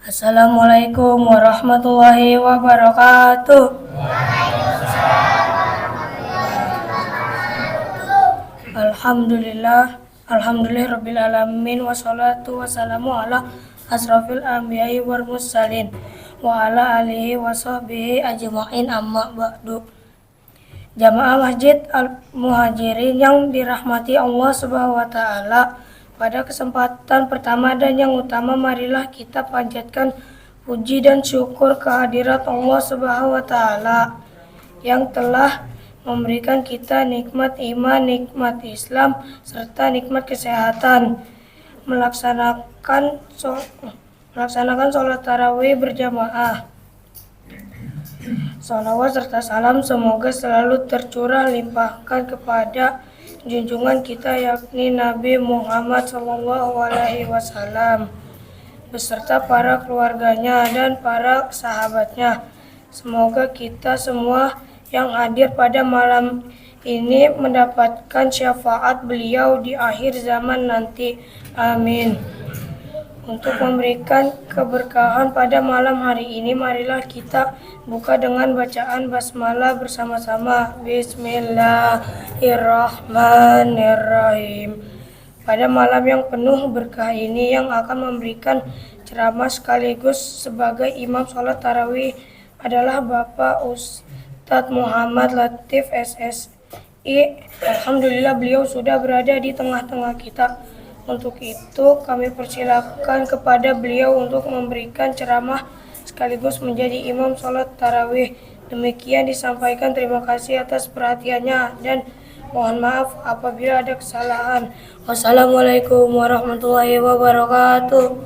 Assalamualaikum warahmatullahi wabarakatuh. Alhamdulillah rabbil alamin wassalatu wassalamu ala asrafil anbiya'i wal mursalin wa ala alihi wa sahbihi ajma'in amma ba'du. Jamaah Masjid Al-Muhajirin yang dirahmati Allah Subhanahu wa taala, pada kesempatan pertama dan yang utama, marilah kita panjatkan puji dan syukur kehadirat Allah Subhanahu wa taala yang telah memberikan kita nikmat iman, nikmat Islam, serta nikmat kesehatan. Melaksanakan sholat tarawih berjamaah. Salawat serta salam semoga selalu tercurah limpahkan kepada junjungan kita, yakni Nabi Muhammad SAW, beserta para keluarganya dan para sahabatnya. Semoga kita semua yang hadir pada malam ini mendapatkan syafaat beliau di akhir zaman nanti. Amin. Untuk memberikan keberkahan pada malam hari ini, marilah kita buka dengan bacaan basmalah bersama-sama. Bismillahirrahmanirrahim. Pada malam yang penuh berkah ini, yang akan memberikan ceramah sekaligus sebagai imam sholat tarawih adalah Bapak Ustadz Muhammad Latif SSI. Alhamdulillah beliau sudah berada di tengah-tengah kita. Untuk itu kami persilakan kepada beliau untuk memberikan ceramah sekaligus menjadi imam sholat tarawih. Demikian disampaikan. Terima kasih atas perhatiannya dan mohon maaf apabila ada kesalahan. Wassalamualaikum warahmatullahi wabarakatuh.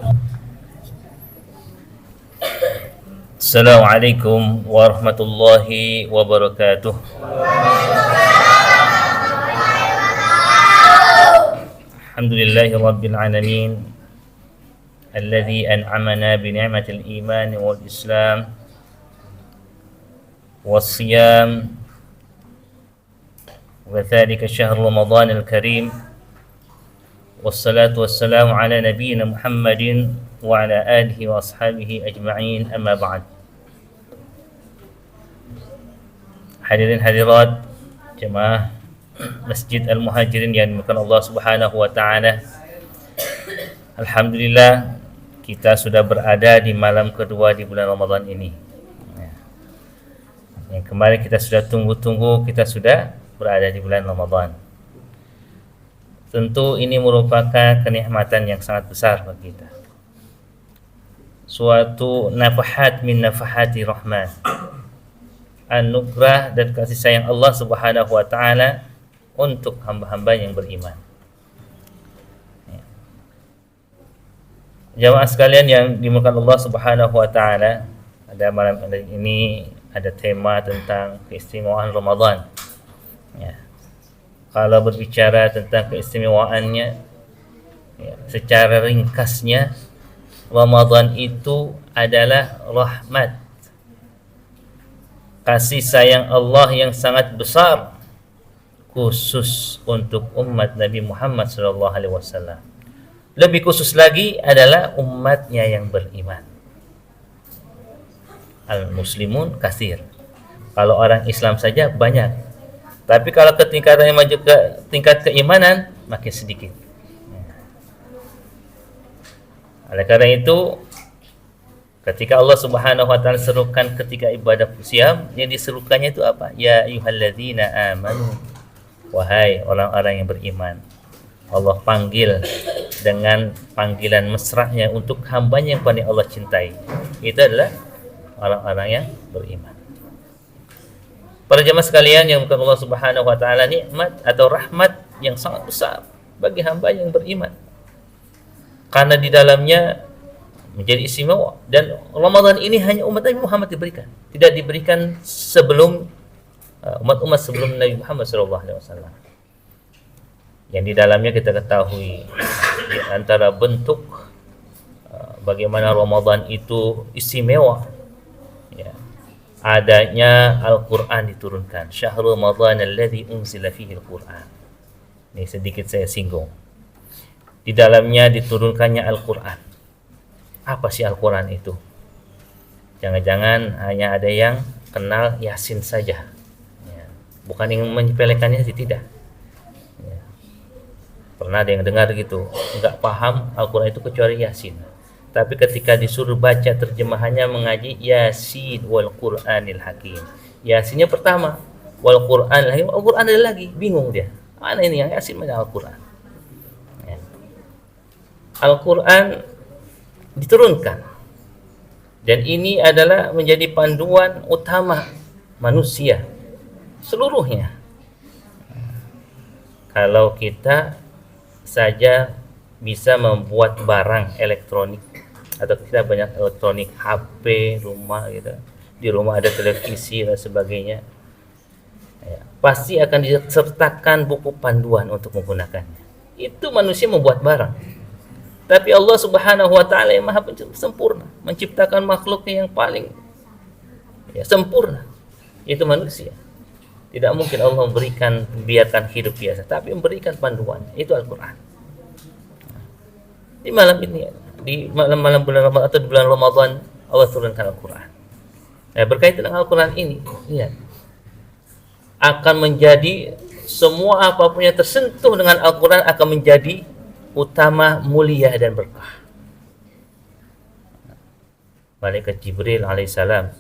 Assalamualaikum warahmatullahi wabarakatuh. Alhamdulillahi rabbil alamin alladzi an'amana bi ni'matil iman wal islam was siyam wa dzalika syahr ramadan al karim. Wassalatu wassalamu ala nabiyyina Muhammadin wa ala alihi wa ashabihi ajma'in, amma ba'd. Hadirin hadirat jemaah Masjid Al-Muhajirin yang dimuliakan Allah Subhanahu wa taala. Alhamdulillah kita sudah berada di malam kedua di bulan Ramadan ini. Yang kemarin kita sudah tunggu-tunggu, kita sudah berada di bulan Ramadan. Tentu ini merupakan kenikmatan yang sangat besar bagi kita. Suatu nafahat min nafahati rahman. Anugerah dan kasih sayang Allah Subhanahu wa taala untuk hamba-hamba yang beriman. Jamaah sekalian yang dimuliakan Allah Subhanahu wa taala, pada malam ini ada tema tentang keistimewaan Ramadan. Kalau berbicara tentang keistimewaannya, secara ringkasnya, Ramadan itu adalah rahmat, kasih sayang Allah yang sangat besar khusus untuk umat Nabi Muhammad SAW. Lebih khusus lagi adalah umatnya yang beriman. Al-muslimun katsir. Kalau orang Islam saja banyak. Tapi kalau ketingkatannya maju ke tingkat keimanan, makin sedikit. Oleh karena itu, ketika Allah Subhanahu wa taala serukan ketika ibadah siam, yang diserukannya itu apa? Ya ayyuhalladzina amanu, wahai orang-orang yang beriman. Allah panggil dengan panggilan mesra'nya untuk hambanya yang paling Allah cintai. Itu adalah orang-orang yang beriman. Para jemaah sekalian yang bukan Allah Subhanahu wa taala, nikmat atau rahmat yang sangat besar bagi hamba yang beriman. Karena di dalamnya menjadi istimewa, dan Ramadan ini hanya umat Nabi Muhammad diberikan. Tidak diberikan sebelum umat-umat sebelum Nabi Muhammad SAW. Yang di dalamnya kita ketahui di antara bentuk bagaimana Ramadan itu istimewa, adanya Al-Quran diturunkan. Syahrul Ramadan alladzi unzila fihi Al-Quran. Ini sedikit saya singgung. Di dalamnya diturunkannya Al-Quran. apa sih Al-Quran itu. Jangan-jangan hanya ada yang kenal Yasin saja, ya. Bukan yang menyepelekannya sih, tidak, ya. Pernah ada yang dengar gitu, nggak paham Al-Quran itu kecuali Yasin. Tapi ketika disuruh baca terjemahannya, mengaji Yasin wal Qur'anil Hakim, Yasinnya pertama, wal Qur'anil Hakim, Al-Quran ada lagi, bingung dia, mana ini yang Yasin, mana Al-Quran, ya. Al-Quran diturunkan, dan ini adalah menjadi panduan utama manusia seluruhnya. Kalau kita saja bisa membuat barang elektronik, atau kita banyak elektronik, HP, rumah gitu, di rumah ada televisi dan sebagainya, ya, pasti akan disertakan buku panduan untuk menggunakannya. Itu manusia membuat barang. Tapi Allah Subhanahu wa taala yang Maha sempurna, menciptakan makhluknya yang paling, ya, sempurna, yaitu manusia. Tidak mungkin Allah memberikan, biarkan hidup biasa, tapi memberikan panduan, itu Al-Quran. Di malam ini, di malam-malam bulan Ramadan atau di bulan Ramadan, Allah turunkan Al-Quran. Nah, berkaitan dengan Al-Quran ini, lihat, akan menjadi semua apapun yang tersentuh dengan Al-Quran akan menjadi utama, mulia, dan berkah. Malaikat Jibril alaihissalam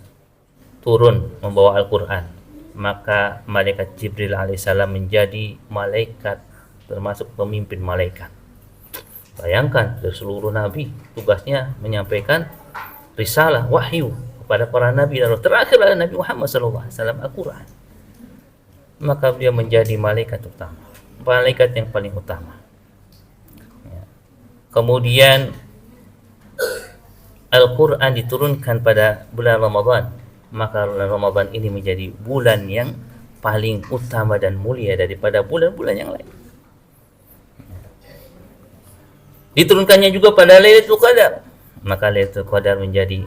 turun membawa Al-Quran, maka malaikat Jibril alaihissalam menjadi malaikat, termasuk pemimpin malaikat. Bayangkan, dari seluruh nabi tugasnya menyampaikan risalah, wahyu kepada para nabi, dan terakhir adalah Nabi Muhammad SAW, Al-Quran. Maka dia menjadi malaikat utama, malaikat yang paling utama. Kemudian Al-Quran diturunkan pada bulan Ramadan, maka bulan Ramadan ini menjadi bulan yang paling utama dan mulia daripada bulan-bulan yang lain. Diturunkannya juga pada Lailatul Qadar, maka Lailatul Qadar menjadi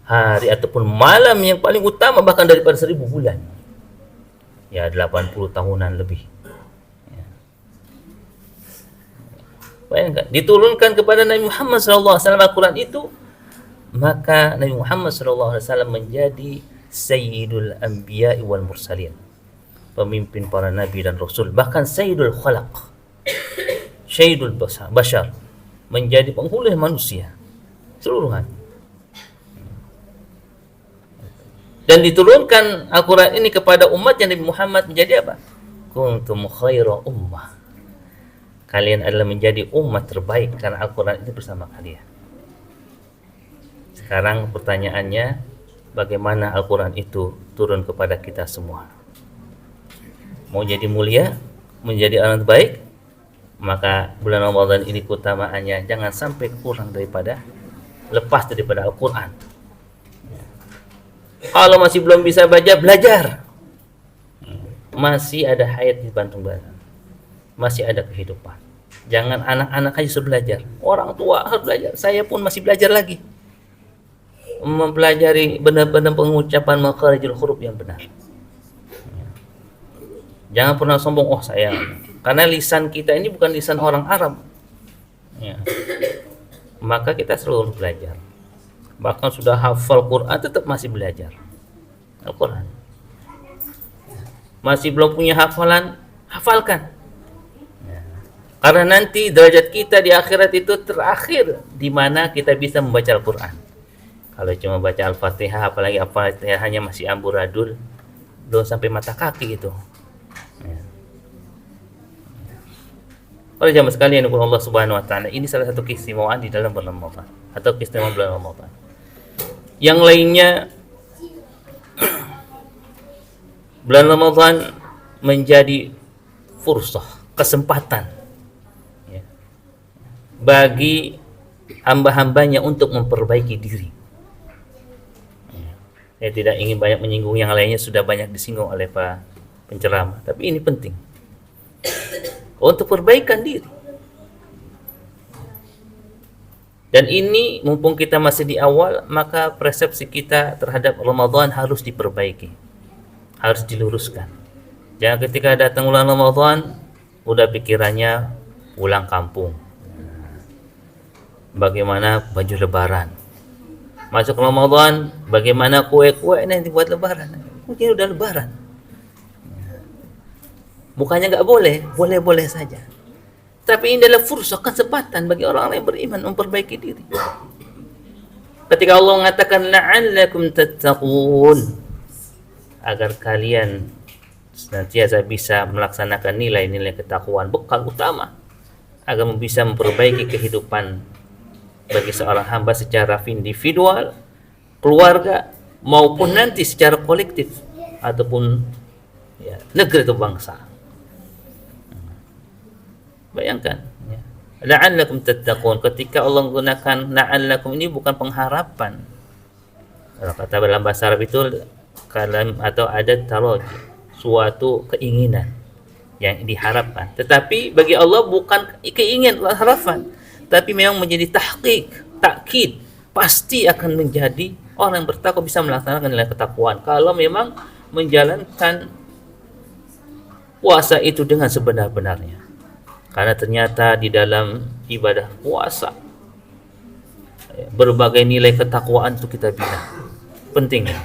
hari ataupun malam yang paling utama bahkan daripada 1000 bulan. Ya, 80 tahunan lebih. Bayangkan, diturunkan kepada Nabi Muhammad SAW Al-Quran itu, maka Nabi Muhammad SAW menjadi Sayyidul Anbiya wal Mursalin, pemimpin para nabi dan rasul, bahkan Sayyidul Khalaq, Sayyidul Bashar, menjadi penghulu manusia seluruhan. Dan diturunkan Al-Quran ini kepada umat yang Nabi Muhammad menjadi apa? Kuntum khaira ummah, kalian adalah menjadi umat terbaik karena Al-Quran itu bersama kalian. Sekarang pertanyaannya, bagaimana Al-Quran itu turun kepada kita semua? Mau jadi mulia, menjadi orang terbaik, maka bulan Ramadan ini keutamaannya jangan sampai kurang daripada, lepas daripada Al-Quran. Kalau masih belum bisa baca, belajar. Masih ada hayat di Bandung-Barat, masih ada kehidupan. Jangan anak-anak aja suruh belajar, orang tua harus belajar. Saya pun masih belajar lagi, mempelajari benar-benar pengucapan makharijul huruf yang benar. Jangan pernah sombong, oh saya, karena lisan kita ini bukan lisan orang Arab, ya. Maka kita selalu belajar. Bahkan sudah hafal Quran tetap masih belajar Al-Quran. Masih belum punya hafalan, hafalkan. Karena nanti derajat kita di akhirat itu terakhir di mana kita bisa membaca Al-Quran. Kalau cuma baca Al-Fatihah, apalagi Al-Fatihahnya masih amburadul, belum sampai mata kaki itu. Para jamaah sekalian yang Allah Subhanahu wa taala, ini salah satu keistimewaan di dalam bulan Ramadan atau keistimewaan bulan Ramadan. Yang lainnya, bulan Ramadan menjadi fursah, kesempatan, ya, bagi hamba-hambanya untuk memperbaiki diri. Saya tidak ingin banyak menyinggung yang lainnya, sudah banyak disinggung oleh Pak penceramah, tapi ini penting untuk perbaikan diri. Dan ini mumpung kita masih di awal, maka persepsi kita terhadap Ramadan harus diperbaiki, harus diluruskan. Jangan ketika datang bulan Ramadan udah pikirannya pulang kampung. bagaimana baju lebaran. Masuk Ramadan, bagaimana kue-kue yang dibuat lebaran. Mungkin udah lebaran. Bukannya nggak boleh, boleh-boleh saja. Tapi ini adalah fursah, kesempatan bagi orang-orang yang beriman memperbaiki diri. Ketika Allah mengatakan la'allakum tattaqun, agar kalian senantiasa bisa melaksanakan nilai-nilai ketakwaan, bekal utama agar bisa memperbaiki kehidupan bagi seorang hamba secara individual, keluarga, maupun nanti secara kolektif ataupun ya, negeri atau bangsa. Bayangkan ya. La'allakum tattaqun, ketika Allah menggunakan la'allakum ini bukan pengharapan. Kalau kata dalam bahasa Arab itu kalam atau adat taroji, suatu keinginan yang diharapkan. Tetapi bagi Allah bukan keinginan atau harapan, tapi memang menjadi tahqiq, takkid, pasti akan menjadi orang yang bertakwa bisa melaksanakan nilai ketakwaan kalau memang menjalankan puasa itu dengan sebenar-benarnya. Karena ternyata di dalam ibadah puasa berbagai nilai ketakwaan itu kita bina. Penting ya.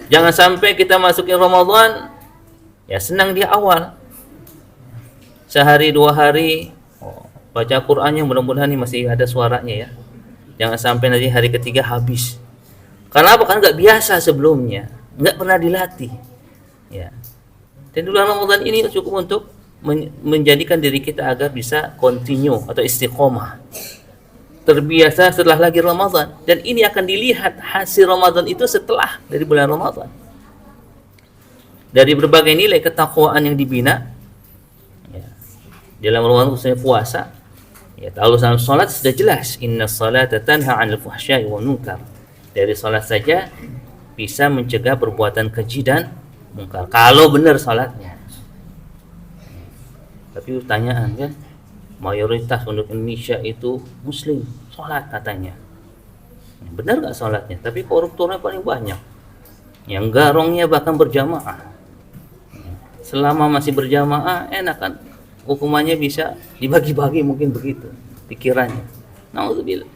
Jangan sampai kita masukin Ramadan ya senang di awal. Sehari 2 hari baca Qur'annya, mudah-mudahan ini masih ada suaranya ya. Jangan sampai nanti hari ketiga habis. Karena apa? Kan nggak biasa sebelumnya, nggak pernah dilatih. Ya. Dan bulan Ramadan ini cukup untuk menjadikan diri kita agar bisa continue atau istiqomah, terbiasa setelah lagi Ramadan. Dan ini akan dilihat hasil Ramadan itu setelah dari bulan Ramadan, dari berbagai nilai ketakwaan yang dibina ya. Dalam Ramadan khususnya puasa ya, kalau dalam salat sudah jelas inna salata tanha 'anil fahsya'i wal munkar. Dari salat saja bisa mencegah perbuatan keji dan munkar kalau benar salatnya. Tapi pertanyaan kan, mayoritas penduduk Indonesia itu muslim, sholat katanya. Benar nggak sholatnya? Tapi koruptornya paling banyak. Yang garongnya bahkan berjamaah. Selama masih berjamaah, enak kan? Hukumannya bisa dibagi-bagi, mungkin begitu pikirannya. Na'udzubillah.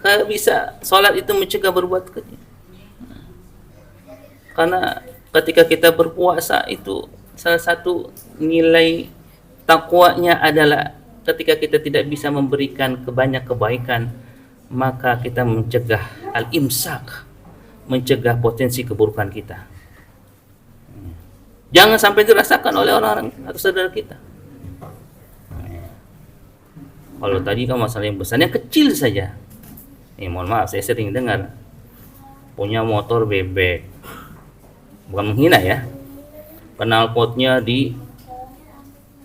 Kalau bisa sholat itu mencegah berbuat keji. Karena ketika kita berpuasa itu salah satu nilai takwanya adalah ketika kita tidak bisa memberikan banyak kebaikan, maka kita mencegah al-imsak, mencegah potensi keburukan kita. Jangan sampai dirasakan oleh orang-orang atau saudara kita. Kalau tadi kan masalah yang besar, yang kecil saja. Mohon maaf, saya sering dengar punya motor bebek, bukan menghina ya, knalpotnya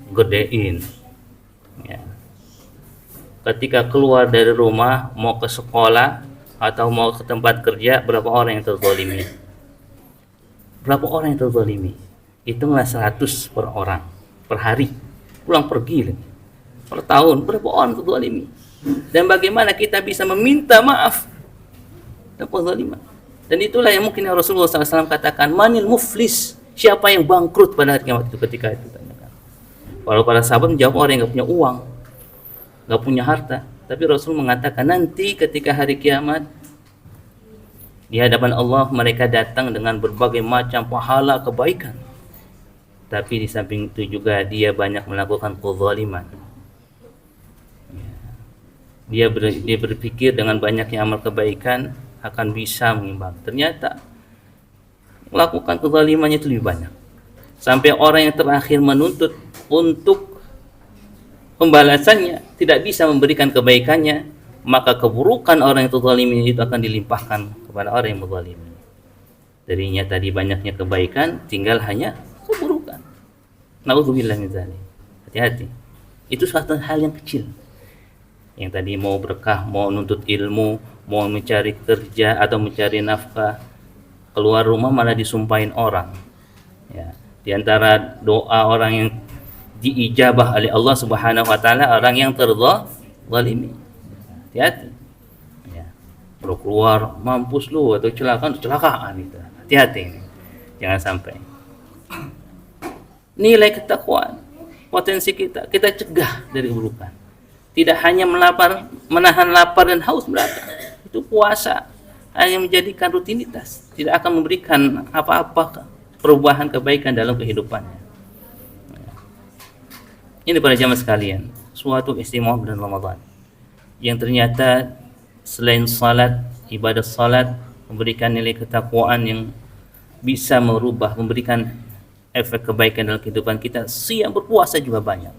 gedein ya. Ketika keluar dari rumah mau ke sekolah atau mau ke tempat kerja, berapa orang yang terzalimi? Berapa orang yang terzalimi? Hitunglah 100 per orang per hari, pulang pergi lagi. Per tahun berapa orang terzalimi? Dan bagaimana kita bisa meminta maaf dan kezaliman? Dan itulah yang mungkin Rasulullah SAW katakan, manil muflis, siapa yang bangkrut pada hari kiamat itu. Ketika itu kalau para sahabat menjawab orang yang nggak punya uang, nggak punya harta. Tapi Rasul mengatakan nanti ketika hari kiamat di hadapan Allah mereka datang dengan berbagai macam pahala kebaikan. Tapi di samping itu juga dia banyak melakukan kezaliman. Dia berpikir dengan banyaknya amal kebaikan akan bisa mengimbang. Ternyata melakukan kezalimannya itu lebih banyak. Sampai orang yang terakhir menuntut untuk pembalasannya tidak bisa memberikan kebaikannya, maka keburukan orang yang terzalimi itu akan dilimpahkan kepada orang yang menzalimi. Darinya tadi banyaknya kebaikan, tinggal hanya keburukan. Na'udzubillah min dzalik. Hati-hati. Itu suatu hal yang kecil. Yang tadi mau berkah, mau nuntut ilmu, mau mencari kerja atau mencari nafkah, keluar rumah malah disumpahin orang. Ya, di antara doa orang yang diijabah oleh Allah Subhanahu wa taala, orang yang terzalimi. Hati-hati. Ya. Kalau keluar mampus lu atau kecelakaan itu. Hati-hati ini. Jangan sampai. Nilai ketakwaan, potensi kita cegah dari keburukan. Tidak hanya menahan lapar dan haus belaka. Itu puasa hanya menjadikan rutinitas, tidak akan memberikan apa-apa perubahan kebaikan dalam kehidupannya. Ini para jamaah sekalian, suatu istimewa bulan Ramadan yang ternyata selain salat, ibadah salat memberikan nilai ketakwaan yang bisa merubah, memberikan efek kebaikan dalam kehidupan kita. Siang berpuasa juga banyak.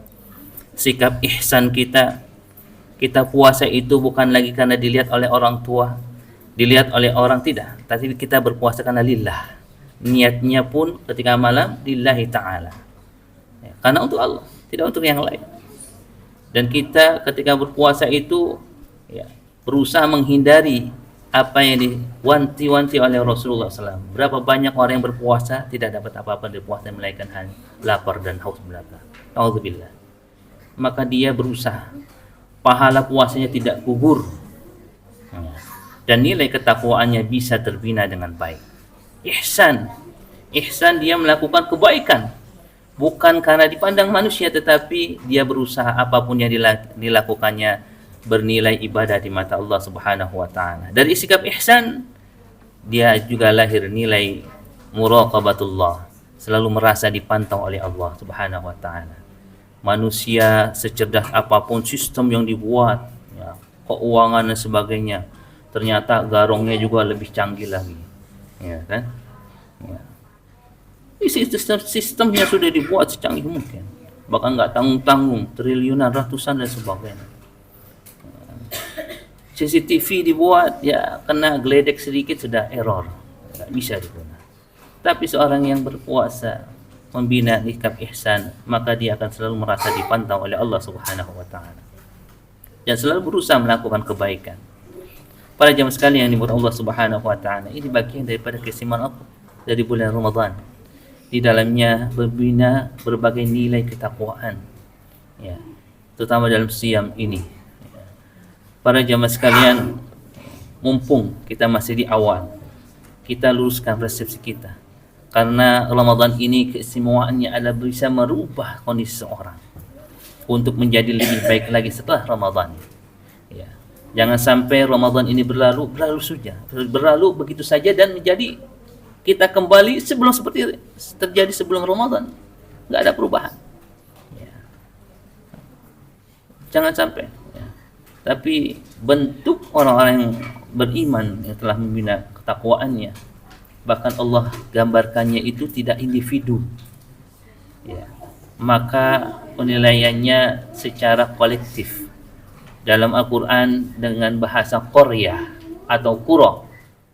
Sikap ihsan kita puasa itu bukan lagi karena dilihat oleh orang tua, dilihat oleh orang, tidak, tapi kita berpuasa karena lillah. Niatnya pun ketika malam lillahi ta'ala, ya, karena untuk Allah, tidak untuk yang lain. Dan kita ketika berpuasa itu ya, berusaha menghindari apa yang diwanti-wanti oleh Rasulullah SAW. Berapa banyak orang yang berpuasa tidak dapat apa-apa dari puasa melainkan hanya lapar dan haus belaka. Alhamdulillah. Maka dia berusaha pahala puasanya tidak gugur, dan nilai ketakwaannya bisa terbina dengan baik. Ihsan dia melakukan kebaikan bukan karena dipandang manusia, tetapi dia berusaha apapun yang dilakukannya bernilai ibadah di mata Allah Subhanahu wa taala. Dari sikap ihsan dia juga lahir nilai muraqabatullah, selalu merasa dipantau oleh Allah Subhanahu wa taala. Manusia secerdas apapun sistem yang dibuat, ya, keuangan dan sebagainya, ternyata garongnya juga lebih canggih lagi, ya kan? Ya. Sistemnya sudah dibuat secanggih mungkin, bahkan nggak tanggung-tanggung, triliunan, ratusan dan sebagainya. CCTV dibuat, ya kena geledek sedikit sudah error, nggak bisa digunakan. Tapi seorang yang berpuasa membina sikap ihsan, maka dia akan selalu merasa dipantau oleh Allah Subhanahu wa taala dan selalu berusaha melakukan kebaikan. Para jamaah sekalian yang dimurkai Allah Subhanahu wa taala, ini bagian daripada keistimewaan Allah dari bulan Ramadan. Di dalamnya membina berbagai nilai ketakwaan, ya, terutama dalam siam ini. Para jamaah sekalian, mumpung kita masih di awal, kita luruskan persepsi kita. Karena Ramadan ini keistimewaannya adalah bisa merubah kondisi seorang untuk menjadi lebih baik lagi setelah Ramadan. Ya. Jangan sampai Ramadan ini berlalu begitu saja dan menjadi kita kembali seperti terjadi sebelum Ramadan, nggak ada perubahan. Ya. Jangan sampai. Ya. Tapi bentuk orang-orang yang beriman yang telah membina ketakwaannya, bahkan Allah gambarkannya itu tidak individu, ya, maka penilaiannya secara kolektif. Dalam Al-Quran dengan bahasa Qaryah atau Qura,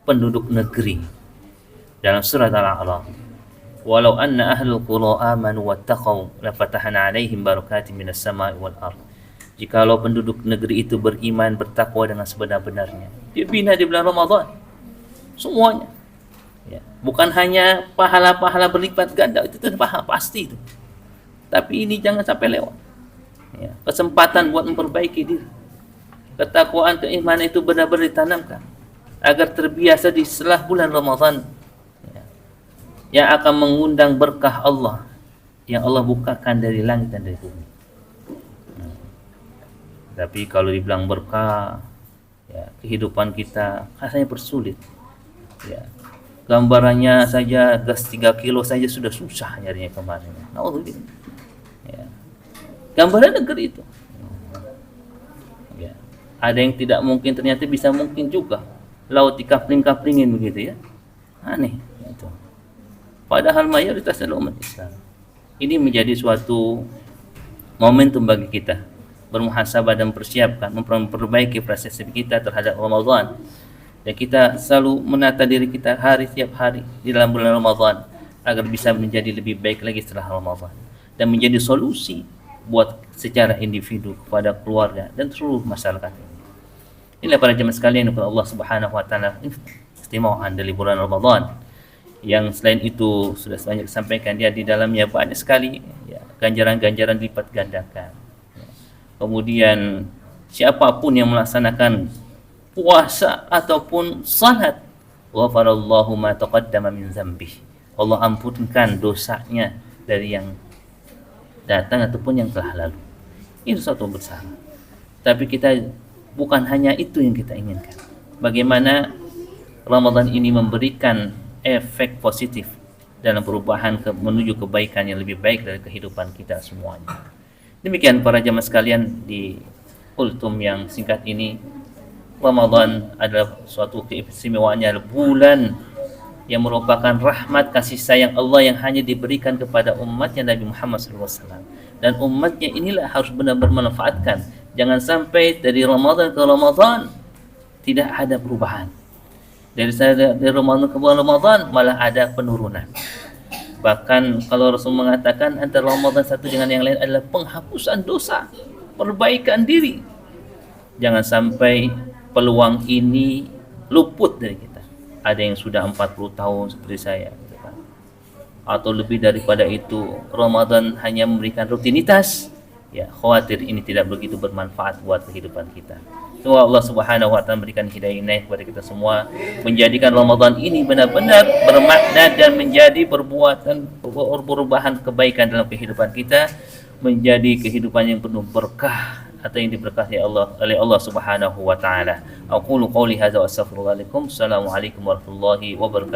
penduduk negeri. Dalam surat Al-A'raf, walau anna ahlul qura amanu wattaqau lafatahna alaihim barakatim minas sama'i wal ard. Jikalau penduduk negeri itu beriman, bertakwa dengan sebenar-benarnya, dia bina di bulan Ramadan semuanya. Ya, bukan hanya pahala-pahala berlipat ganda, itu pasti itu. Tapi ini jangan sampai lewat. Ya, kesempatan buat memperbaiki diri. Ketakwaan, keimanan itu benar-benar ditanamkan agar terbiasa di setelah bulan Ramadan, ya, yang akan mengundang berkah Allah yang Allah bukakan dari langit dan dari bumi. Tapi kalau dibilang berkah, ya, kehidupan kita rasanya bersulit. Ya. Gambarannya saja gas 3 kilo saja sudah susah nyarinya kemarin. Ya. Gambaran negeri itu. Ya. Ada yang tidak mungkin ternyata bisa mungkin juga. Laut dikapling-kaplingin begitu, ya. Aneh itu. Padahal mayoritas adalah umat Islam. Ini menjadi suatu momentum bagi kita bermuhasabah dan memperbaiki persepsi kita terhadap Ramadan. Dan kita selalu menata diri kita tiap hari di dalam bulan Ramadan agar bisa menjadi lebih baik lagi setelah Ramadan dan menjadi solusi buat secara individu kepada keluarga dan seluruh masyarakat ini. Inilah para jemaah sekalian kepada Allah Subhanahu wa taala istimewaan dari bulan Ramadan, yang selain itu sudah banyak disampaikan, dia di dalamnya banyak sekali, ya, ganjaran-ganjaran lipat gandakan. Kemudian siapapun yang melaksanakan puasa ataupun salat, ghafarallahu ma taqaddama min dzambih, Allah ampunkan dosanya dari yang datang ataupun yang telah lalu. Ini satu besar. Tapi kita bukan hanya itu yang kita inginkan. Bagaimana Ramadan ini memberikan efek positif dalam perubahan menuju kebaikan yang lebih baik dari kehidupan kita semuanya. Demikian para jamaah sekalian, di kultum yang singkat ini, Ramadan adalah suatu keistimewaannya, bulan yang merupakan rahmat kasih sayang Allah yang hanya diberikan kepada umatnya Nabi Muhammad SAW. Dan umatnya inilah harus benar-benar memanfaatkan. Jangan sampai dari Ramadan ke Ramadan tidak ada perubahan. Dari Ramadan ke Ramadan malah ada penurunan. Bahkan kalau Rasul mengatakan antara Ramadan satu dengan yang lain adalah penghapusan dosa, perbaikan diri. Jangan sampai peluang ini luput dari kita. Ada yang sudah 40 tahun seperti saya, atau lebih daripada itu, Ramadan hanya memberikan rutinitas. Ya, khawatir ini tidak begitu bermanfaat buat kehidupan kita. Semoga Allah Subhanahu wa taala memberikan hidayah kepada kita semua, menjadikan Ramadan ini benar-benar bermakna dan menjadi perubahan kebaikan dalam kehidupan kita, menjadi kehidupan yang penuh berkah atau yang diberkahi oleh Allah Subhanahu wa taala. Aqulu qouli hadza wa astaghfirullahaladzim. Assalamualaikum warahmatullahi wabarakatuh.